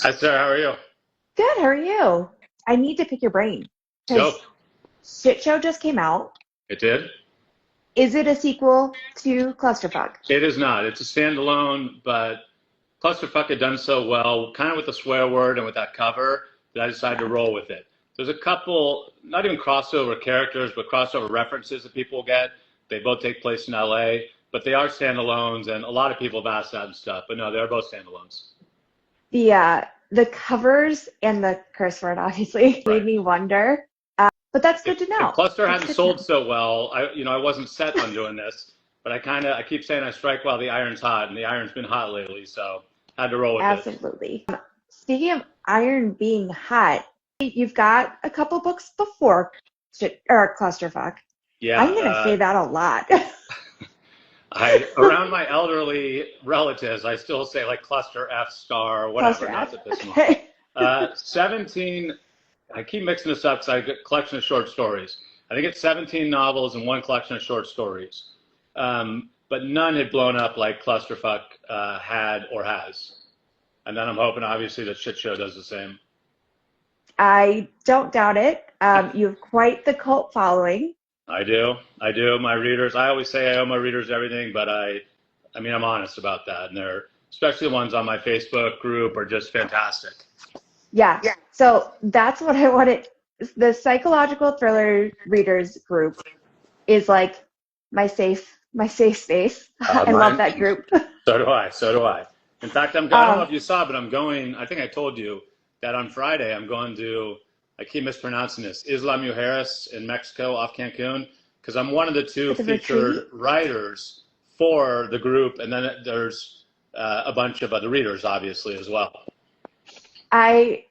Hi, Sarah. How are you? Good, how are you? I need to pick your brain Go. because Shit Show just came out. It did? Is it a sequel to Clusterfuck? It is not. It's a standalone, but Clusterfuck had done so well, kind of with the swear word and with that cover, that I decided to Yeah. roll with it. There's a couple, not even crossover characters, but crossover references that people get. They both take place in LA, but they are standalones, and a lot of people have asked that and stuff. But no, they're both standalones. The covers and the curse word obviously Right. made me wonder. But that's good to If know. Cluster That's hadn't good to sold know. so well, I wasn't set on doing this, but I keep saying I strike while the iron's hot, and the iron's been hot lately, so had to roll with it. Absolutely. Speaking of iron being hot, you've got a couple books before Shit or Clusterfuck. Yeah, I'm gonna say that a lot. I around my elderly relatives, I still say like cluster F star or whatever, Cluster not F. to piss them off. Okay. 17, I keep mixing this up because I get a collection of short stories. I think it's 17 novels and one collection of short stories. But none had blown up like Clusterfuck had or has. And then I'm hoping, obviously, that Shit Show does the same. I don't doubt it. You have quite the cult following. I do. I do. My readers, I always say I owe my readers everything, but I mean, I'm honest about that. And they're, especially the ones on my Facebook group, are just fantastic. Yeah. So that's what I wanted. The psychological thriller readers group is like my safe space. I love Mine, that group. so do I. So do I. In fact, I don't know Um, if you saw, but I'm going, I think I told you that on Friday I'm going to, I keep mispronouncing this, Isla Mujeres in Mexico off Cancun, because I'm one of the two it's a retreat. featured writers for the group. And then there's a bunch of other readers, obviously, as well. I,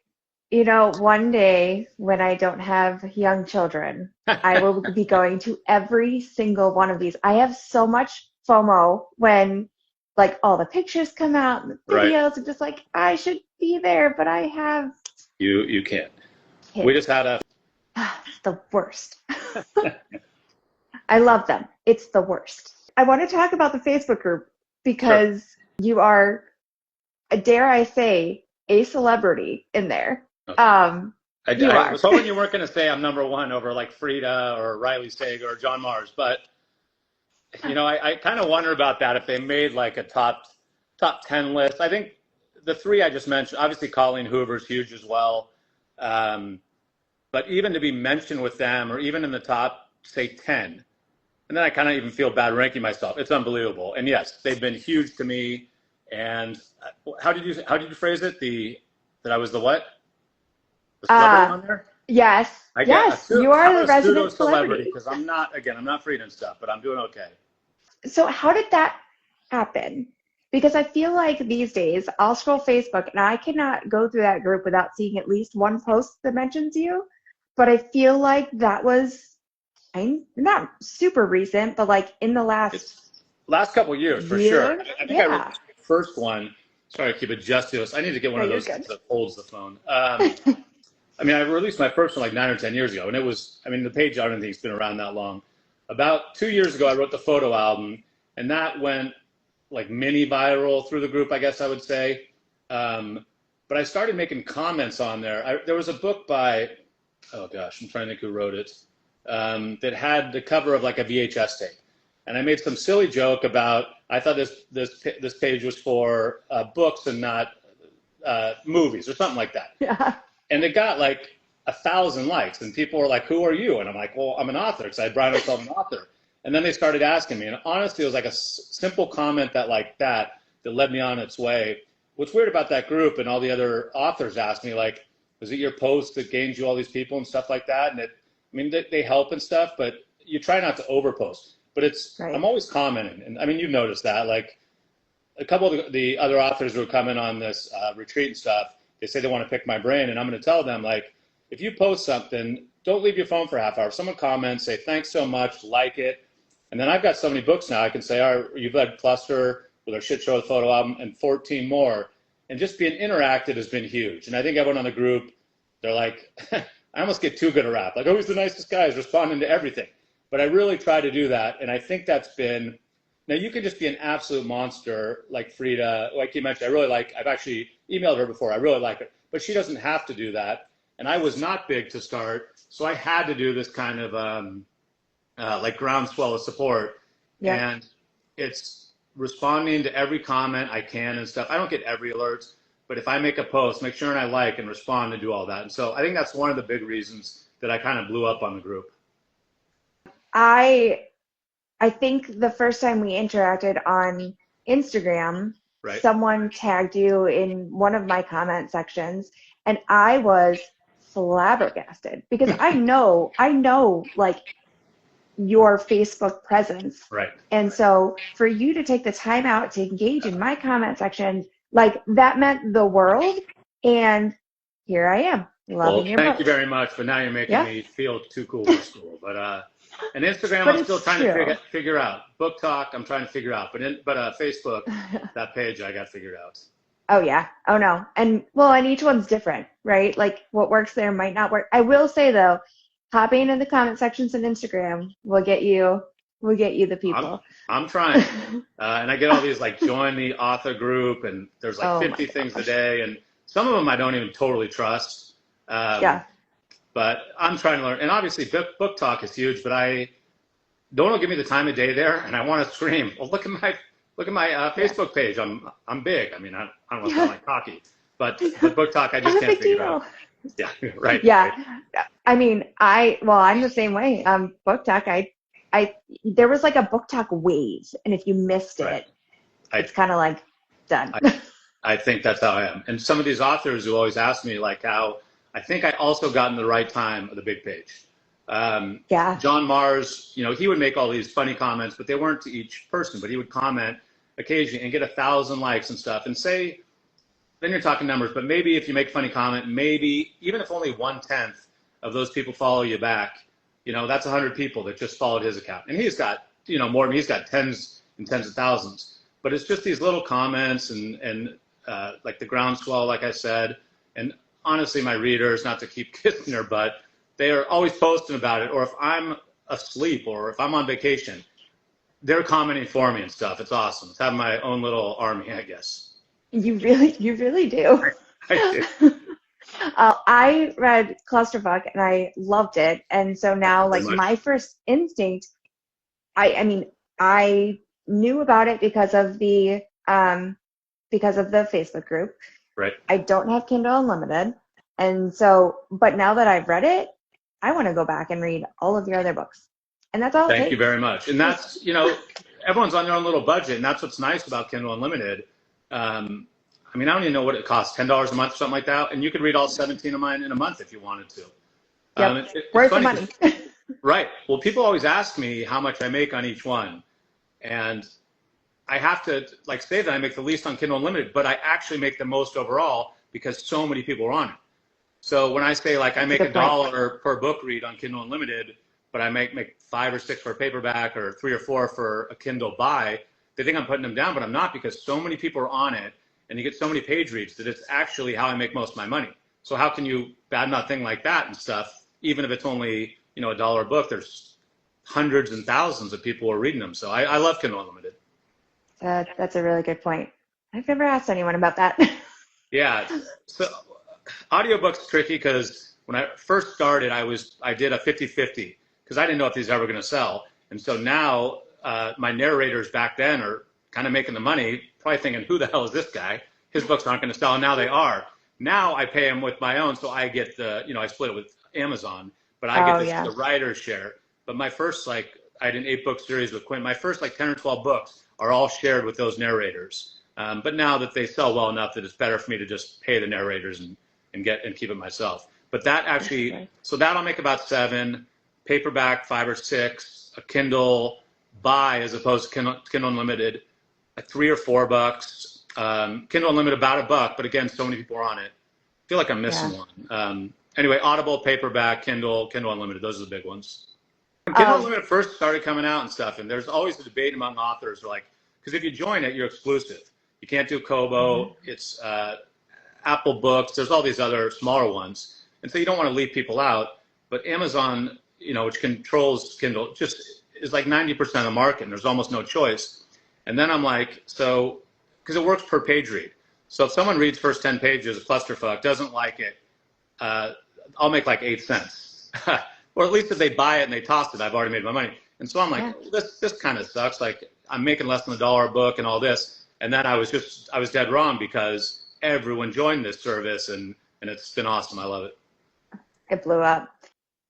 one day when I don't have young children, I will be going to every single one of these. I have so much FOMO when like all the pictures come out and the Right. videos. I'm just like, I should be there, but I have You can't. We kids. just had a It's the worst. I love them. It's the worst. I want to talk about the Facebook group sure. because you are, dare I say, a celebrity in there. Okay. Um, you I are. was hoping you weren't going to say I'm number one over like Frida or Riley Sager or John Mars, but I kind of wonder about that if they made like a top 10 list. I think the three I just mentioned, obviously Colleen Hoover's huge as well, um, but even to be mentioned with them or even in the top say 10, and then I kind of even feel bad ranking myself. It's unbelievable, and yes, they've been huge to me. And how did you phrase it? That I was the what? The celebrity Uh, on there? yes, I get yes, you how are about the a pseudo resident celebrity celebrity. because I'm not Frida and stuff, but I'm doing okay. So how did that happen? Because I feel like these days I'll scroll Facebook and I cannot go through that group without seeing at least one post that mentions you. But I feel like that was not super recent, but like in the last It's last couple of years for sure. year. I think I wrote Yeah. the first one. Sorry, I keep adjusting this. I need to get one No, of you're those good. that holds the phone. I mean, I released my first one like 9 or 10 years ago, and it was. I mean, the page I don't think it's been around that long. About 2 years ago, I wrote the photo album, and that went like mini viral through the group, I guess I would say. Um, but I started making comments on there. There was a book by, oh gosh, I'm trying to think who wrote it, that had the cover of like a VHS tape. And I made some silly joke about, I thought this page was for books and not movies or something like that. Yeah. And it got like 1,000 likes, and people were like, "Who are you?" And I'm like, "Well, I'm an author," because I brand myself an author. And then they started asking me, and honestly, it was like a simple comment that led me on its way. What's weird about that group and all the other authors asked me, like, was it your post that gained you all these people and stuff like that? And I mean, they help and stuff, but you try not to overpost. But I'm Right. always commenting, and I mean, you've noticed that, like a couple of the other authors who are coming on this retreat and stuff, they say they want to pick my brain, and I'm going to tell them, like, if you post something, don't leave your phone for a half hour. If someone comments, say thanks so much, like it, and then I've got so many books now. I can say, all right, you've read Cluster with our Shit Show, the photo album, and 14 more, and just being interactive has been huge. And I think everyone on the group, they're like, I almost get too good a rap. Like, oh, he's the nicest guy, he's responding to everything. But I really try to do that, and I think that's been now you can just be an absolute monster like Frida, like you mentioned. I've actually emailed her before. I really like her, but she doesn't have to do that. And I was not big to start, so I had to do this kind of like groundswell of support. Yeah. And it's responding to every comment I can and stuff. I don't get every alerts, but if I make a post, make sure and I like and respond and do all that. And so I think that's one of the big reasons that I kind of blew up on the group. I think the first time we interacted on Instagram, Right. someone tagged you in one of my comment sections, and I was flabbergasted because I know like your Facebook presence. Right. And so for you to take the time out to engage in my comment section, like that meant the world. And here I am, loving your thank book. you very much, but now you're making me feel too cool for school. But and Instagram, I'm still trying to figure out. Book Talk, I'm trying to figure out. But Facebook, that page I got figured out. Oh yeah. Oh no. And each one's different, right? Like what works there might not work. I will say though, hopping in the comment sections on Instagram will get you the people. I'm trying. And I get all these like join the author group, and there's like 50 things a day, and some of them I don't even totally trust. Yeah. But I'm trying to learn. And obviously book Talk is huge, but I don't give me the time of day there, and I want to scream. Well, look at my Facebook page. I'm big. I mean, I don't want to sound like cocky, but Book Talk, I just can't figure it out. Yeah, right. Yeah. Right. I mean, I'm the same way. Book Talk, there was like a Book Talk wave, and if you missed it, it's kind of like done. I think that's how I am. And some of these authors who always ask me like how, I think I also got in the right time of the big page. John Mars, he would make all these funny comments, but they weren't to each person, but he would comment occasionally and get 1,000 likes and stuff, and say, then you're talking numbers, but maybe if you make a funny comment, maybe even if only 1/10 of those people follow you back, that's 100 people that just followed his account. And he's got, more, he's got tens and tens of thousands, but it's just these little comments and like the groundswell, like I said. And honestly, my readers, not to keep kissing their butt, they are always posting about it. Or if I'm asleep or if I'm on vacation, they're commenting for me and stuff. It's awesome. It's having my own little army, I guess. You really do. I do. I read Clusterf and I loved it. And so now, like my first instinct, I knew about it because of the Facebook group. Right. I don't have Kindle Unlimited. And so, but now that I've read it, I want to go back and read all of your other books. And that's all. Thank you very much. And that's, everyone's on their own little budget. And that's what's nice about Kindle Unlimited. I don't even know what it costs, $10 a month or something like that. And you could read all 17 of mine in a month if you wanted to. Yep. Worth the money. Right. Well, people always ask me how much I make on each one. And I have to say that I make the least on Kindle Unlimited, but I actually make the most overall because so many people are on it. So when I say I make $1 per book read on Kindle Unlimited, but I make 5 or 6 for a paperback or 3 or 4 for a Kindle buy, they think I'm putting them down, but I'm not, because so many people are on it and you get so many page reads that it's actually how I make most of my money. So how can you badmouth thing like that and stuff, even if it's only, $1 a book? There's hundreds and thousands of people who are reading them. So I love Kindle Unlimited. That's a really good point. I've never asked anyone about that. Yeah. So audiobooks tricky because when I first started, I did a 50-50 because I didn't know if these ever going to sell. And so now my narrators back then are kind of making the money, probably thinking, who the hell is this guy? His books aren't going to sell. And now they are. Now I pay him with my own. So I get I split it with Amazon, but I get the writer's share. But my first, I did an 8-book series with Quinn. My first 10 or 12 books are all shared with those narrators. But now that they sell well enough that it's better for me to just pay the narrators and keep it myself. But that actually, so that I'll make about 7, paperback 5 or 6, a Kindle buy as opposed to Kindle Unlimited, $3 or $4. Kindle Unlimited about $1, but again, so many people are on it. I feel like I'm missing one. Anyway, Audible, paperback, Kindle Unlimited, those are the big ones. When Kindle Unlimited first started coming out and stuff, and there's always a debate among authors, because if you join it, you're exclusive. You can't do Kobo. It's Apple Books. There's all these other smaller ones. And so you don't want to leave people out. But Amazon, which controls Kindle, just is 90% of the market, and there's almost no choice. And then I'm because it works per page read. So if someone reads first 10 pages of Clusterfuck, doesn't like it, I'll make like 8 cents. Or at least if they buy it and they toss it, I've already made my money. And so I'm like, Yeah. this kind of sucks. Like I'm making less than $1 a book and all this. And then I was dead wrong because everyone joined this service and it's been awesome. I love it. It blew up.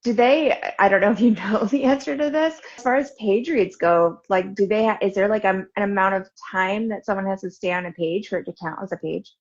I don't know if you know the answer to this. As far as page reads go, like, is there like an amount of time that someone has to stay on a page for it to count as a page?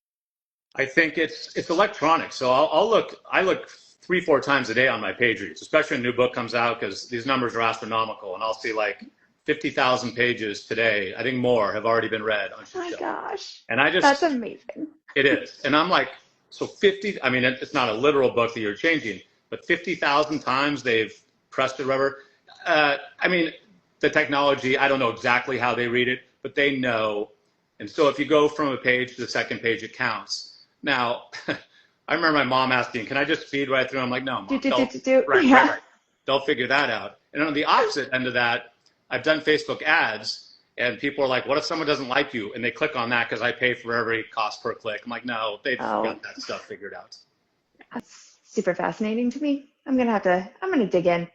I think it's electronic. So I look 3-4 times a day on my page reads, especially when a new book comes out because these numbers are astronomical. And I'll see like 50,000 pages today. I think more have already been read on Oh my show. gosh. And That's amazing. It is. And I'm like, so 50, I mean, it's not a literal book that you're changing, but 50,000 times they've pressed it, rubber. I mean, the technology, I don't know exactly how they read it, but they know. And so if you go from a page to the second page, it counts. Now, I remember my mom asking, can I just speed right through? I'm like, no, Mom, right. They'll figure that out. And on the opposite end of that, I've done Facebook ads, and people are like, what if someone doesn't like you? And they click on that because I pay for every cost per click. I'm like, no, they've got that stuff figured out. That's super fascinating to me. I'm gonna dig in.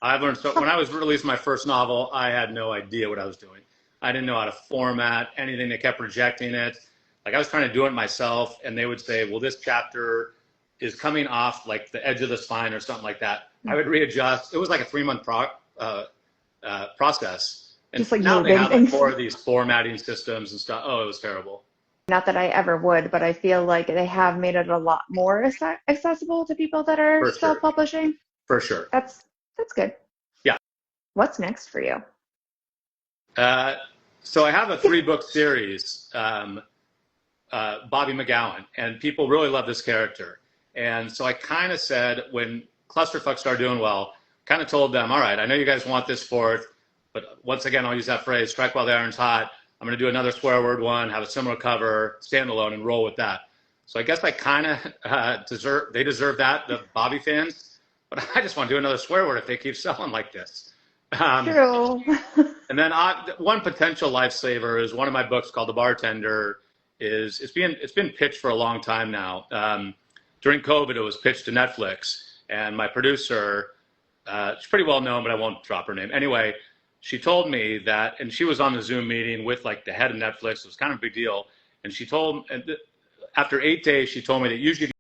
I've learned so. When I was releasing my first novel, I had no idea what I was doing. I didn't know how to format anything. They kept rejecting it. Like I was trying to do it myself, and they would say, well, this chapter is coming off like the edge of the spine or something like that. I would readjust. It was like a 3-month process. And just like now they have like 4 of these formatting systems and stuff. Oh, it was terrible. Not that I ever would, but I feel like they have made it a lot more accessible to people that are self-publishing. For sure. That's good. Yeah. What's next for you? So I have a 3-book series, Bobby McGowan, and people really love this character. And so I kind of said, when Clusterfuck started doing well, kind of told them, all right, I know you guys want this 4th, but once again, I'll use that phrase, strike while the iron's hot. I'm going to do another swear word one, have a similar cover, standalone, and roll with that. So I guess I kind of deserve that, the Bobby fans. But I just want to do another swear word if they keep selling like this. True. And then one potential lifesaver is one of my books called The Bartender. It's been pitched for a long time now. During COVID, it was pitched to Netflix, and my producer, she's pretty well known, but I won't drop her name. Anyway, she told me that, and she was on the Zoom meeting with like the head of Netflix. It was kind of a big deal. And after 8 days, she told me that usually